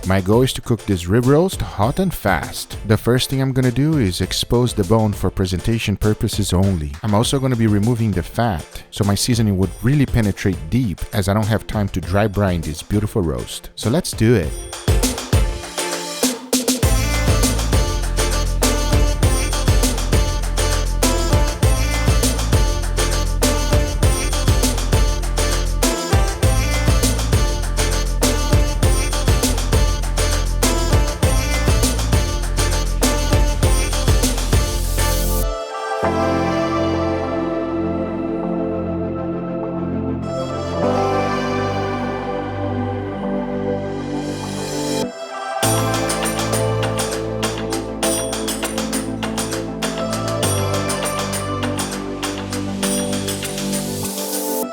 My goal is to cook this rib roast hot and fast. The first thing I'm gonna do is expose the bone for presentation purposes only. I'm also gonna be removing the fat, so my seasoning would really penetrate deep as I don't have time to dry brine this beautiful roast. So let's do it.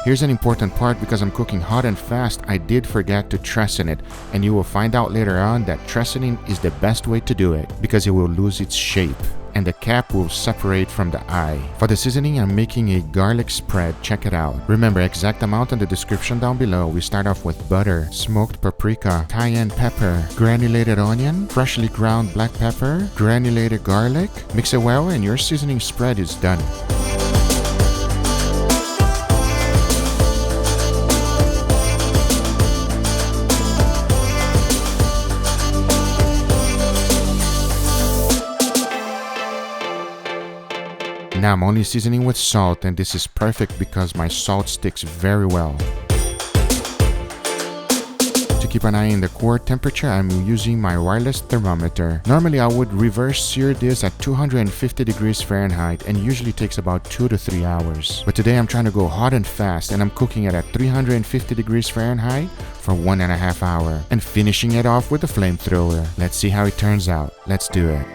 Here's an important part. Because I'm cooking hot and fast, I did forget to treason it, and you will find out later on that treasoning is the best way to do it because it will lose its shape and the cap will separate from the eye. For the seasoning, I'm making a garlic spread. Check it out. Remember, exact amount in the description down below. We start off with butter, smoked paprika, cayenne pepper, granulated onion, freshly ground black pepper, granulated garlic. Mix it well and your seasoning spread is done. Now I'm only seasoning with salt, and this is perfect because my salt sticks very well. To keep an eye on the core temperature, I'm using my wireless thermometer. Normally I would reverse sear this at 250 degrees Fahrenheit and usually takes about 2 to 3 hours. But today I'm trying to go hot and fast, and I'm cooking it at 350 degrees Fahrenheit for 1.5 hours and finishing it off with a flamethrower. Let's see how it turns out. Let's do it.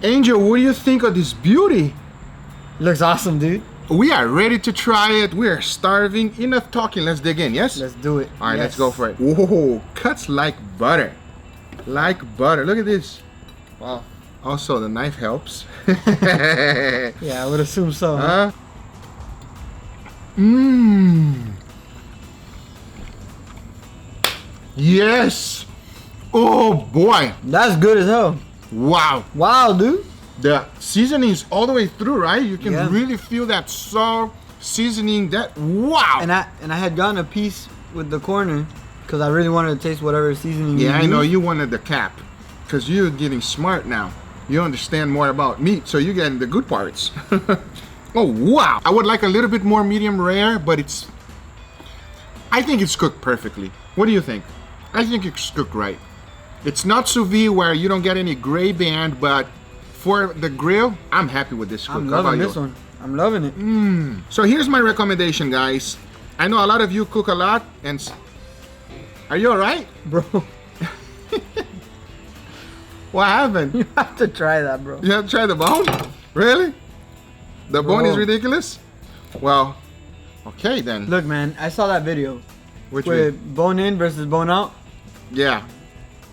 Angel, what do you think of this beauty? Looks awesome, dude. We are ready to try it. We are starving. Enough talking. Let's dig in, yes? Let's do it. All right, let's go for it. Whoa, cuts like butter. Like butter. Look at this. Wow. Also, the knife helps. Yeah, I would assume so. Huh? Yes. Oh, boy. That's good as hell. Wow. Wow, dude. The seasoning is all the way through, right? You can really feel that salt seasoning. That wow. And I had gotten a piece with the corner because I really wanted to taste whatever seasoning. Yeah, I know you wanted the cap because you're getting smart now. You understand more about meat, so you're getting the good parts. Oh wow! I would like a little bit more medium rare, but I think it's cooked perfectly. What do you think? I think it's cooked right. It's not sous vide where you don't get any gray band, but for the grill, I'm happy with this cook. I'm loving this one. I'm loving it. So here's my recommendation, guys. I know a lot of you cook a lot, and are you all right, bro? What happened? You have to try that, bro. You have to try the bone? Really? The bone is ridiculous? Well, okay then. Look, man, I saw that video. Which with bone in versus bone out. Yeah.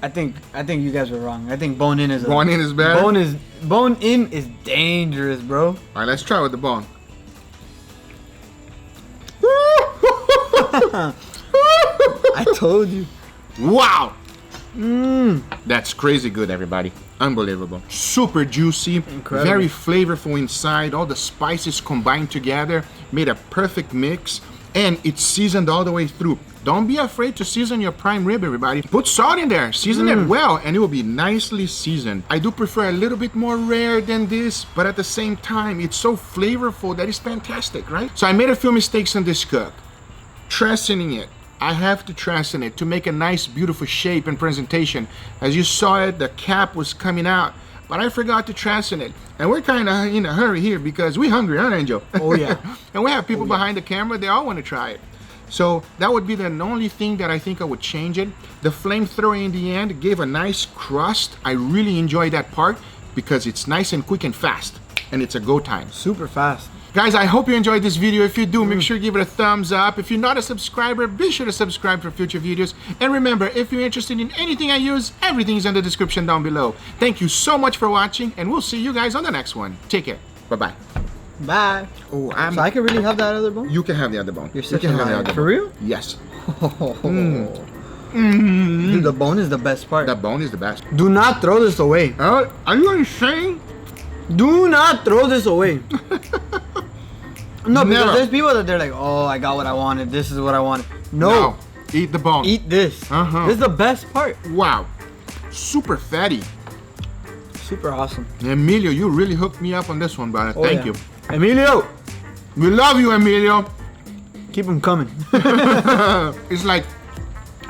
I think you guys were wrong. I think bone in is Bone in is better? Bone in is dangerous, bro. All right, let's try with the bone. I told you. Wow. That's crazy good, everybody. Unbelievable. Super juicy. Incredible. Very flavorful inside. All the spices combined together made a perfect mix, and it's seasoned all the way through. Don't be afraid to season your prime rib, everybody. Put salt in there, season it well, and it will be nicely seasoned. I do prefer a little bit more rare than this, but at the same time, it's so flavorful that it's fantastic, right? So I made a few mistakes on this cook. Tressining it. I have to tressen it to make a nice, beautiful shape and presentation. As you saw it, the cap was coming out, but I forgot to tressen it. And we're kind of in a hurry here because we're hungry, huh, Angel? Oh, yeah. And we have people behind the camera, they all want to try it. So that would be the only thing that I think I would change it. The flamethrower in the end gave a nice crust. I really enjoy that part because it's nice and quick and fast, and it's a go time. Super fast. Guys, I hope you enjoyed this video. If you do, make sure you give it a thumbs up. If you're not a subscriber, be sure to subscribe for future videos. And remember, if you're interested in anything I use, everything is in the description down below. Thank you so much for watching, and we'll see you guys on the next one. Take care. Bye-bye. Bye. Oh, So I can really have that other bone? You can have the other bone. You're You such can a have the liar. other For bone. real? Yes. Dude, the bone is the best part. The bone is the best. Do not throw this away. Are you insane? Do not throw this away. No, because Never. there's people that they're like, oh, I got what I wanted. This is what I wanted. No. Eat the bone. Eat this. Uh-huh. This is the best part. Wow. Super fatty. Super awesome. Emilio, you really hooked me up on this one, brother. Oh, Thank yeah. you. Emilio, We love you, Emilio. keep them coming. It's like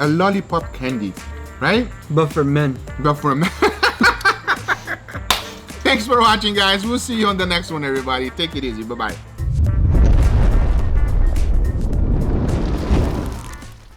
a lollipop candy, right? But for men. But for a man. Thanks for watching, guys. We'll see you on the next one, everybody. Take it easy. Bye-bye.